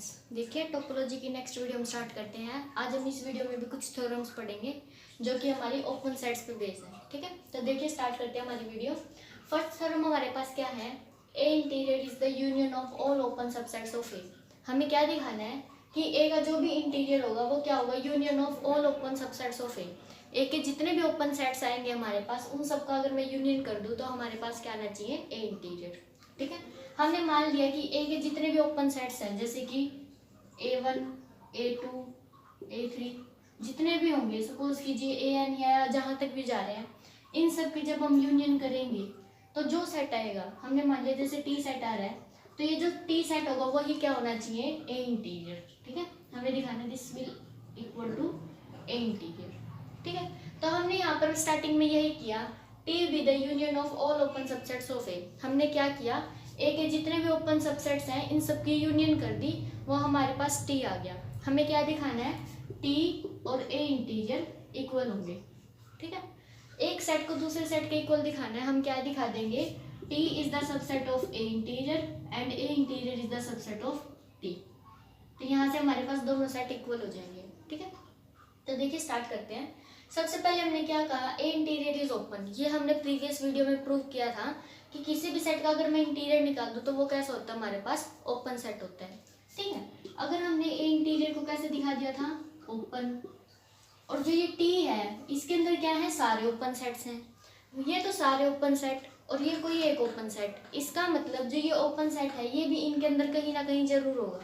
Friends, देखिए topology की next video हम स्टार्ट करते हैं। आज हम इस वीडियो में भी कुछ थ्योरम्स पढ़ेंगे जो कि हमारी ओपन सेट्स पे बेस्ड है। ठीक है, तो देखिए स्टार्ट करते हैं हमारी वीडियो। फर्स्ट थ्योरम हमारे पास क्या है? A interior is the union of all open subsets of A. हमें क्या दिखाना है कि ए का जो भी इंटीरियर होगा वो क्या होगा? Union of all open subsets of A के जितने भी ओपन सेट्स आएंगे हमारे पास, उन सबका अगर मैं यूनियन कर दूं तो हमारे पास क्या आना चाहिए? ए इंटीरियर। ठीक है, हमने मान लिया कि ए के जितने भी ओपन सेट्स हैं, जैसे कि A1, A2, A3, जितने भी होंगे, सपोज कीजिए AN या जहाँ तक भी जा रहे हैं, इन सब की जब हम यूनियन करेंगे तो जो सेट आएगा, हमने मान लिया जैसे T सेट आ रहा है, तो ये जो T सेट होगा वही क्या होना चाहिए? A interior. ठीक है, हमें दिखाना this will equal to A interior. ठीक है, तो हमने यहाँ पर स्टार्टिंग में यही किया, T with the union of all open subsets of A। हमने क्या किया? ए के जितने भी ओपन सबसेट्स हैं इन सब की यूनियन कर दी, वो हमारे पास टी आ गया। हमें क्या दिखाना है? टी और ए इंटीरियर इक्वल होंगे। ठीक है, एक सेट को दूसरे सेट के इक्वल दिखाना है, हम क्या दिखा देंगे? T is the subset of A interior and A interior is the subset of T. तो यहाँ से हमारे पास दोनों सेट इक्वल हो जाएंगे। ठीक है, तो देखिए स्टार्ट करते हैं। सबसे पहले हमने क्या कहा? ए इंटीरियर इज ओपन। ये हमने प्रीवियस वीडियो में प्रूव किया था कि किसी भी सेट का अगर मैं इंटीरियर निकाल दूं तो वो कैसा होता है? हमारे पास ओपन सेट होता है। ठीक है, अगर हमने ए इंटीरियर को कैसे दिखा दिया था? ओपन। और जो ये टी है इसके अंदर क्या है? सारे ओपन सेट्स हैं। ये तो सारे ओपन सेट और ये कोई एक ओपन सेट, इसका मतलब जो ये ओपन सेट है ये भी इनके अंदर कहीं ना कहीं जरूर होगा।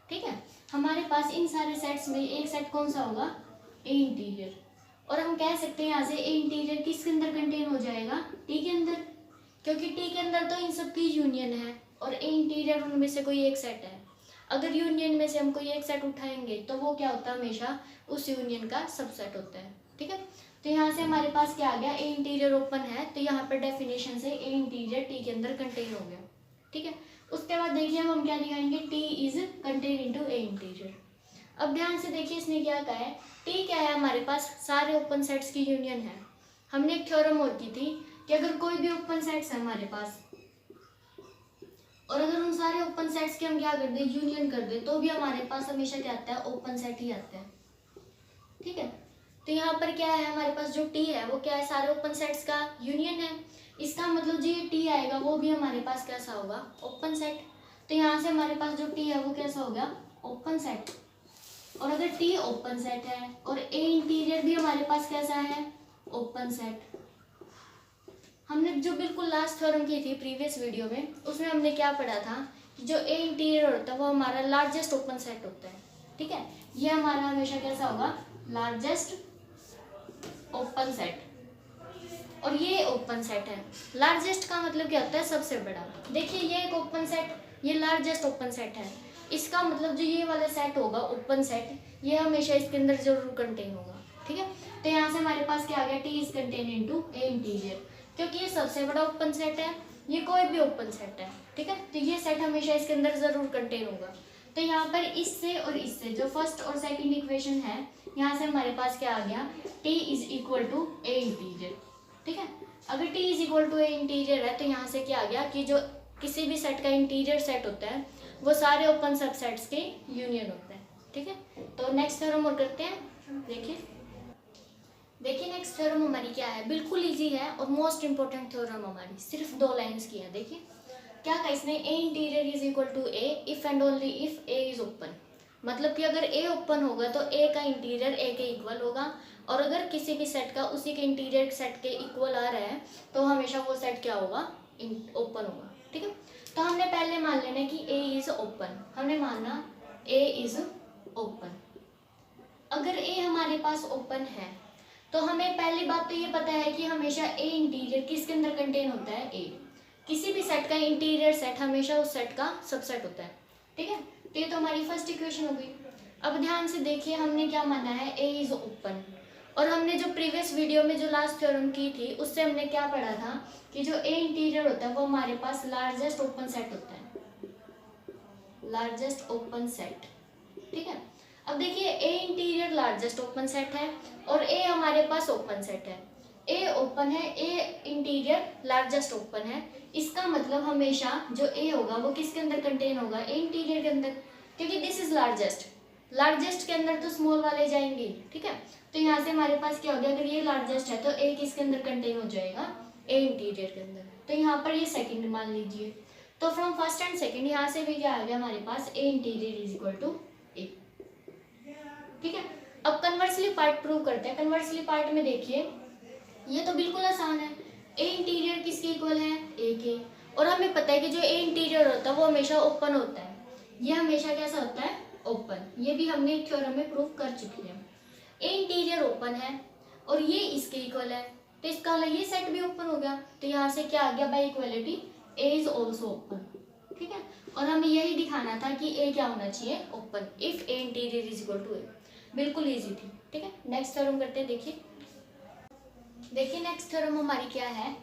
ठीक है, हमारे पास इन सारे सेट्स में एक सेट कौन सा होगा? ए इंटीरियर। और हम कह सकते हैं यहाँ से ए इंटीरियर किसके अंदर कंटेन हो जाएगा? टी के अंदर, क्योंकि टी के अंदर तो इन सब की यूनियन है और ए इंटीरियर उनमें से कोई एक सेट है। अगर यूनियन में से हम कोई एक सेट उठाएंगे तो वो क्या होता है? हमेशा उस यूनियन का सबसेट होता है। ठीक है, तो यहाँ से हमारे पास क्या आ गया? ए इंटीरियर ओपन है, तो यहाँ पर डेफिनेशन से ए इंटीरियर टी के अंदर कंटेन हो गया। ठीक है, उसके बाद देखिए हम क्या दिखाएंगे? T is contain into A interior. अब ध्यान से देखिए इसने क्या कहा है? टी क्या है? हमारे पास सारे ओपन सेट्स की यूनियन है। हमने एक थ्योरम और की थी कि अगर कोई भी ओपन सेट्स है हमारे पास और अगर उन सारे ओपन सेट्स की हम क्या कर दें? यूनियन कर दें, तो भी हमारे पास हमेशा क्या आता है? ओपन सेट ही आता है। ठीक है, तो यहाँ पर क्या है? हमारे पास जो टी है वो क्या है? सारे ओपन सेट्स का यूनियन है। इसका मतलब जो ये टी आएगा वो भी हमारे पास कैसा होगा? Open set. तो यहाँ से हमारे पास जो टी है वो कैसा हो गया? Open set. और अगर टी ओपन सेट है और ए इंटीरियर भी हमारे पास कैसा है? Open set. हमने जो बिल्कुल लास्ट थ्योरम की थी प्रीवियस वीडियो में, उसमें हमने क्या पढ़ा था कि जो ए इंटीरियर होता है वो हमारा लार्जेस्ट ओपन सेट होता है। ठीक है, ये हमारा हमेशा कैसा होगा? Largest open set. और ये ओपन सेट है। लार्जेस्ट का मतलब क्या होता है? सबसे बड़ा। देखिए ये एक ओपन सेट, ये लार्जेस्ट ओपन सेट है। इसका मतलब जो ये वाला सेट होगा ओपन सेट, ये हमेशा इसके अंदर जरूर कंटेन होगा। ठीक है, तो यहाँ से हमारे पास क्या आ गया? T is contain into A interior, क्योंकि ये सबसे बड़ा ओपन सेट है, ये कोई भी ओपन सेट है। ठीक है, तो ये सेट हमेशा इसके अंदर जरूर कंटेन होगा। तो यहाँ पर इससे और इससे जो फर्स्ट और सेकंड इक्वेशन है, यहाँ से हमारे पास क्या आ गया? T is equal to A interior. ठीक है, अगर T is equal to A interior है तो यहाँ से क्या आ गया कि जो किसी भी सेट का इंटीरियर सेट होता है वो सारे ओपन सबसेट्स के यूनियन होता है। ठीक है, तो नेक्स्ट थ्योरम और करते हैं। देखिए नेक्स्ट थ्योरम हमारी क्या है? बिल्कुल इजी है और मोस्ट इंपोर्टेंट थ्योरम हमारी, सिर्फ 2 लाइंस की है। देखिए क्या कहा इसने? A interior is equal to A if and only if A is open. मतलब कि अगर ए ओपन होगा तो ए का इंटीरियर ए के इक्वल होगा, और अगर किसी भी सेट का उसी के इंटीरियर सेट के इक्वल आ रहा है तो हमेशा वो सेट क्या होगा? ओपन होगा। ठीक है, तो हमने पहले मान लेना कि ए इज ओपन। हमने माना ए इज ओपन। अगर ए हमारे पास ओपन है तो हमें पहली बात तो ये पता है कि हमेशा ए इंटीरियर किसके अंदर कंटेन होता है? ए। किसी भी सेट का इंटीरियर सेट हमेशा उस सेट का सबसेट होता है। ठीक है, तो ये तो हमारी फर्स्ट इक्वेशन हो गई। अब ध्यान से देखिए हमने क्या माना है? ए इज ओपन। और हमने जो प्रीवियस वीडियो में जो लास्ट थ्योरम की थी उससे हमने क्या पढ़ा था कि जो ए इंटीरियर होता है वो हमारे पास लार्जेस्ट ओपन सेट होता है, लार्जेस्ट ओपन सेट। ठीक है, अब देखिए ए इंटीरियर लार्जेस्ट ओपन सेट है और ए हमारे पास ओपन सेट है। ए ओपन है, ए इंटीरियर लार्जेस्ट ओपन है, इसका मतलब हमेशा जो ए होगा वो किसके अंदर कंटेन होगा? ए इंटीरियर के अंदर। क्योंकि दिस इज लार्जेस्ट, लार्जेस्ट के अंदर तो स्मॉल वाले जाएंगे, ठीक है। तो यहाँ से हमारे पास क्या हो गया, अगर ये लार्जेस्ट है तो ए किसके अंदर कंटेन हो जाएगा, ए इंटीरियर के अंदर। तो यहाँ पर ये सेकंड मान लीजिए, तो फ्रॉम फर्स्ट एंड सेकंड यहाँ से भी क्या आ गया हमारे पास, ए इंटीरियर इज इक्वल टू ए, ठीक है। अब कन्वर्सली पार्ट प्रूव करते हैं। कन्वर्सली पार्ट में देखिए ये तो बिल्कुल आसान है, ए इंटीरियर किसके इक्वल है, ए के, और हमें पता है कि जो ए इंटीरियर होता है वो हमेशा ओपन होता है, ये हमेशा कैसा होता है, ओपन। ये भी हमने एक थ्योरम में प्रूव कर चुके हैं। ए इंटीरियर ओपन है और ये इसके इक्वल है, तो इसका ये सेट भी ओपन हो गया। तो यहाँ से क्या आ गया, bye equality A is also open, ठीक है। और हमें यही दिखाना था कि ए क्या होना चाहिए, open, if A interior is equal to A. बिल्कुल ईजी थी, ठीक है। नेक्स्ट थ्योरम करते हैं। देखिए नेक्स्ट थ्योरम हमारी क्या है,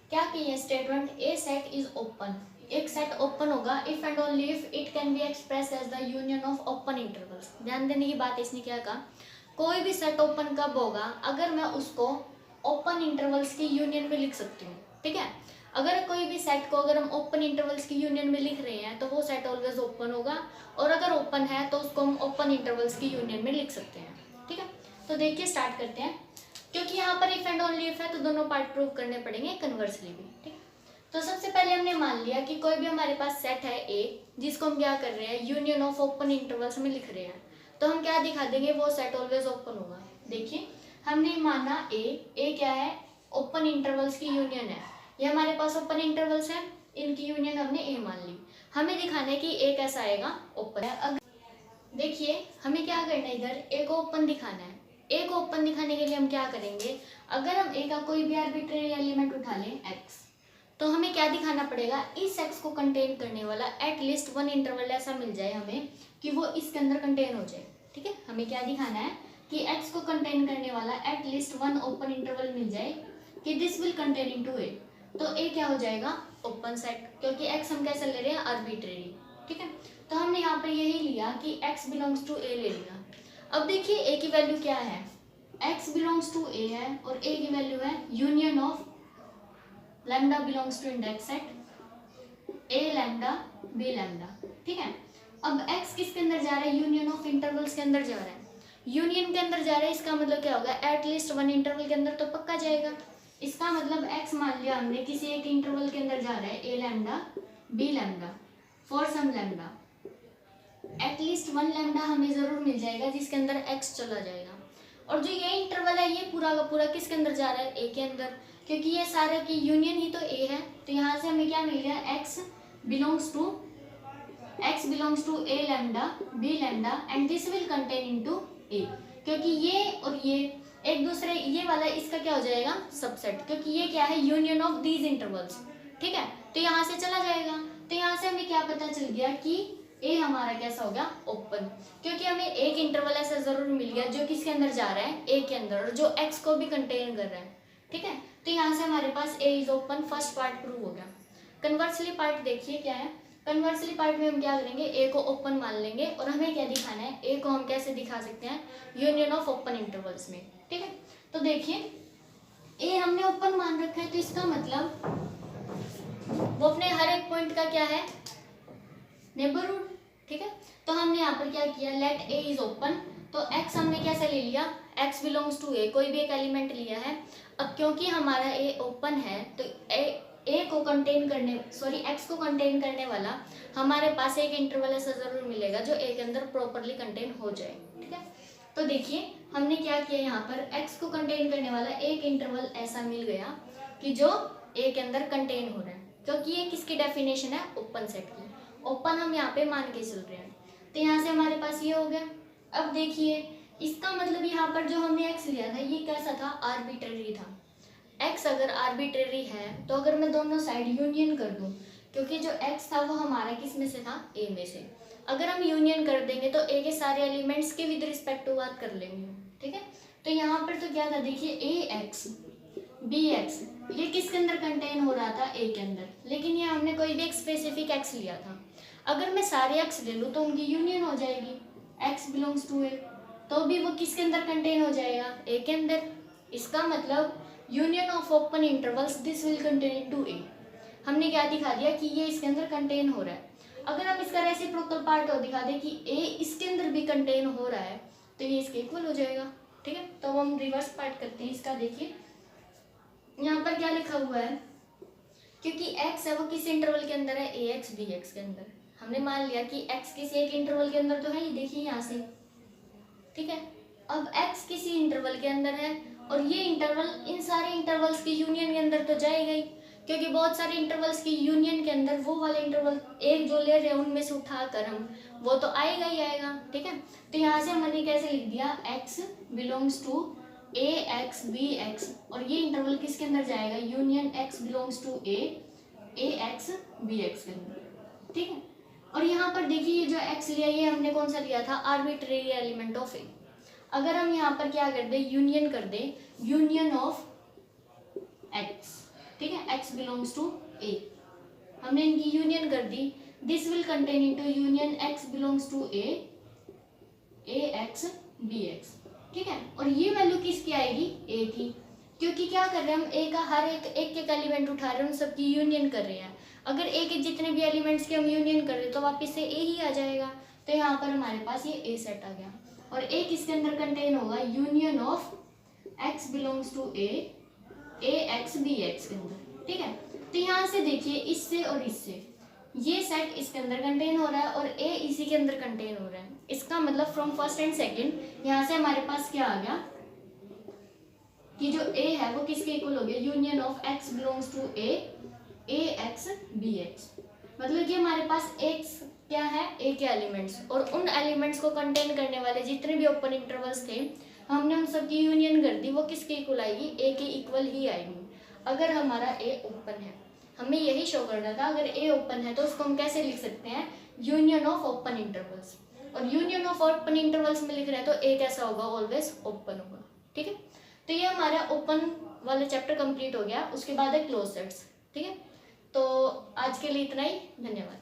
क्या की है statement, a set is open, एक सेट ओपन होगा if and only if it can be express as the union of open intervals. ध्यान देने की बात, इसने क्या कहा, कोई भी सेट ओपन कब होगा, अगर मैं उसको ओपन इंटरवल्स की यूनियन में लिख सकती हूँ, ठीक है। अगर कोई भी सेट को अगर हम ओपन इंटरवल्स की यूनियन में लिख रहे हैं तो वो सेट ऑलवेज ओपन होगा, और अगर ओपन है तो उसको हम ओपन इंटरवल्स की यूनियन में लिख सकते हैं, ठीक है। तो देखिए स्टार्ट करते हैं, क्योंकि यहाँ पर इफ एंड ओनली इफ है तो दोनों पार्ट प्रूव करने पड़ेंगे कन्वर्सली भी, ठीक है। तो सबसे पहले हमने मान लिया कि कोई भी हमारे पास सेट है ए, जिसको हम क्या कर रहे हैं, यूनियन ऑफ ओपन इंटरवल्स में लिख रहे हैं, तो हम क्या दिखा देंगे, वो सेट ऑलवेज ओपन होगा। देखिए हमने माना ए क्या है, ओपन इंटरवल्स की यूनियन है, ये हमारे पास ओपन इंटरवल्स है, इनकी यूनियन हमने ए मान ली। हमें दिखाना है कि ए कैसा आएगा, ओपन है। अगर देखिए हमें क्या करना है, इधर ए को ओपन दिखाना है। ए को ओपन दिखाने के लिए हम क्या करेंगे, अगर हम ए का कोई भी आर्बिट्रेरी एलिमेंट उठा लें एक्स, तो हमें क्या दिखाना पड़ेगा, इस एक्स को कंटेन करने वाला एटलीस्ट वन इंटरवल ऐसा मिल जाए हमें कि वो इसके अंदर कंटेन हो जाए, ठीक है। हमें क्या दिखाना है कि एक्स को कंटेन करने वाला एटलीस्ट वन ओपन इंटरवल मिल जाए कि दिस विल कंटेन इनटू ए, तो ए क्या हो जाएगा, ओपन सेट, क्योंकि एक्स हम कैसे ले रहे हैं, आर्बिट्रेरी, ठीक है। तो हमने यहाँ पर यही लिया कि एक्स बिलोंग्स टू ए ले लिया। अब देखिए ए की वैल्यू क्या है, एक्स बिलोंग्स टू ए है, और ए की वैल्यू है union of lambda belongs to index set A lambda B lambda, ठीक है। अब x किसके अंदर जा रहा है, यूनियन ऑफ इंटरवल्स के अंदर जा रहा है, यूनियन के अंदर जा रहा है, इसका मतलब क्या होगा, एटलीस्ट वन इंटरवल के अंदर तो पक्का जाएगा। इसका मतलब x मान लिया हमने किसी एक इंटरवल के अंदर जा रहा है, A lambda B lambda for some lambda, at least one lambda हमें जरूर मिल जाएगा जिसके अंदर x चला जाएगा। और जो ये इंटरवल है ये पूरा का पूरा किसके अंदर जा रहा है, ए के अंदर, क्योंकि ये सारे की यूनियन ही तो ए है। तो यहाँ से हमें क्या मिल गया, x belongs to A lambda B lambda and this will contain into A, क्योंकि ये और ये एक दूसरे, ये वाला इसका क्या हो जाएगा, सबसेट, क्योंकि ये क्या है, यूनियन ऑफ दीज इंटरवल्स, ठीक है। तो यहाँ से चला जाएगा। तो यहाँ से हमें क्या पता चल गया कि ए हमारा कैसा हो गया, ओपन, क्योंकि हमें एक इंटरवल ऐसा जरूर मिल गया जो किसके अंदर जा रहा है, ए के अंदर, और जो एक्स को भी कंटेन कर रहा है, ठीक है। तो यहाँ से हमारे पास A is open, first part prove हो गया। कन्वर्सली पार्ट देखिए क्या है, कन्वर्सली पार्ट में हम क्या करेंगे, ए को ओपन मान लेंगे, और हमें क्या दिखाना है, ए को हम कैसे दिखा सकते हैं, यूनियन ऑफ ओपन इंटरवल्स में, ठीक है। तो देखिए ए हमने ओपन मान रखा है, तो इसका मतलब वो अपने हर एक पॉइंट का क्या है, नेबरहुड, ठीक है। तो हमने यहाँ पर क्या किया, लेट ए इज ओपन, तो एक्स हमने कैसे ले लिया, एक्स बिलोंग्स टू ए, कोई भी एक एलिमेंट लिया है। अब क्योंकि हमारा ए ओपन है तो एक्स को कंटेन करने वाला हमारे पास एक इंटरवल ऐसा जरूर मिलेगा जो ए के अंदर प्रॉपरली कंटेन हो जाए, ठीक है। तो देखिए हमने क्या किया, यहाँ पर एक्स को कंटेन करने वाला एक इंटरवल ऐसा मिल गया कि जो ए के अंदर कंटेन हो रहा है, क्योंकि ये किसकी डेफिनेशन है, ओपन सेट की। ओपन हम यहाँ पे मान के चल रहे हैं, तो यहाँ से हमारे पास ये हो गया। अब देखिए इसका मतलब यहाँ पर जो हमने एक्स लिया था ये कैसा था, आर्बिट्रेरी था। एक्स अगर आर्बिट्रेरी है तो अगर मैं दोनों साइड यूनियन कर दूं, क्योंकि जो एक्स था वो हमारा किस में से था, ए में से, अगर हम यूनियन कर देंगे तो ए के सारे एलिमेंट्स के विद रिस्पेक्ट टू बात कर लेंगे, ठीक है। तो यहाँ पर तो क्या था, देखिए ए एक्स बी एक्स, ये किसके अंदर कंटेन हो रहा था, ए के अंदर, लेकिन ये हमने कोई भी एक स्पेसिफिक एक्स लिया था। अगर मैं सारे एक्स ले लूँ तो उनकी यूनियन हो जाएगी, एक्स बिलोंग्स टू ए, तो भी वो किसके अंदर कंटेन हो जाएगा, ए के अंदर। इसका मतलब union of open intervals this will contain to A, हमने क्या दिखा दिया कि ये इसके अंदर कंटेन हो रहा है। अगर हम इसका रेसिप्रोकल पार्ट दिखा दें कि ए इसके अंदर भी कंटेन हो रहा है तो ये इसके इक्वल हो जाएगा। ठीक है, तो हम रिवर्स पार्ट करते हैं इसका। देखिए यहाँ पर क्या लिखा हुआ है, क्योंकि x है वो किस इंटरवल के अंदर है, ए एक्स बी एक्स के अंदर। हमने मान लिया कि x किसी एक इंटरवल के अंदर तो है ही, देखिए यहाँ से। ठीक है, अब x किसी इंटरवल के अंदर है और ये इंटरवल इन सारे इंटरवल्स की यूनियन के अंदर तो जाएगा ही, क्योंकि बहुत सारे इंटरवल्स की यूनियन के अंदर वो वाले इंटरवल एक जो ले रहे हैं उनमें से उठा कर हम वो तो आएगा ही आएगा। ठीक है, तो यहाँ से हमने कैसे लिख दिया, x belongs to A x B x, और ये इंटरवल किसके अंदर जाएगा, union x belongs to A x B x के अंदर। ठीक है, और यहाँ पर देखिए ये जो x लिया ये हमने कौन सा लिया था, आर्बिट्रेरी एलिमेंट ऑफ ए। अगर हम यहाँ पर क्या कर दे, यूनियन कर दे, यूनियन ऑफ x। ठीक है, x बिलोंग्स टू a, हमने इनकी यूनियन कर दी। This will contain into union x belongs to a x B X. ठीक है, और ये वैल्यू किसकी आएगी, a की, क्योंकि क्या कर रहे हैं हम a का हर एक एलिमेंट उठा रहे हैं, उन सबकी यूनियन कर रहे हैं। अगर a के जितने भी एलिमेंट्स की हम यूनियन कर रहे हैं तो वापस से a ही आ जाएगा। तो यहाँ पर हमारे पास ये a सेट आ गया, और a किसके अंदर कंटेन होगा, union of x belongs to a x B x के अंदर। ठीक है, तो यहाँ से देखिए इससे और इससे ये सेट इसके अंदर कंटेन हो रहा है और a इसी के अंदर कंटेन हो रहा है। इसका मतलब फ्रॉम फर्स्ट एंड सेकंड यहाँ से हमारे पास क्या आ गया कि जो a है वो किसके इक्वल हो गया, union of x belongs to a x B x. मतलब कि हमारे पास x क्या है, a के एलिमेंट्स, और उन एलिमेंट्स को कंटेन करने वाले जितने भी ओपन इंटरवल्स थे हमने उन सब की यूनियन कर दी, वो किसके इक्वल आएगी, a के इक्वल ही आएगी अगर हमारा a ओपन है। हमें यही शो करना था, अगर a ओपन है तो उसको हम कैसे लिख सकते हैं, यूनियन ऑफ ओपन इंटरवल्स, और यूनियन ऑफ ओपन इंटरवल्स में लिख रहे हैं तो a कैसा होगा, ऑलवेज ओपन होगा। ठीक है, तो ये हमारा ओपन वाला चैप्टर कंप्लीट हो गया। उसके बाद है क्लोज सेट्स। ठीक है, तो आज के लिए इतना ही, धन्यवाद।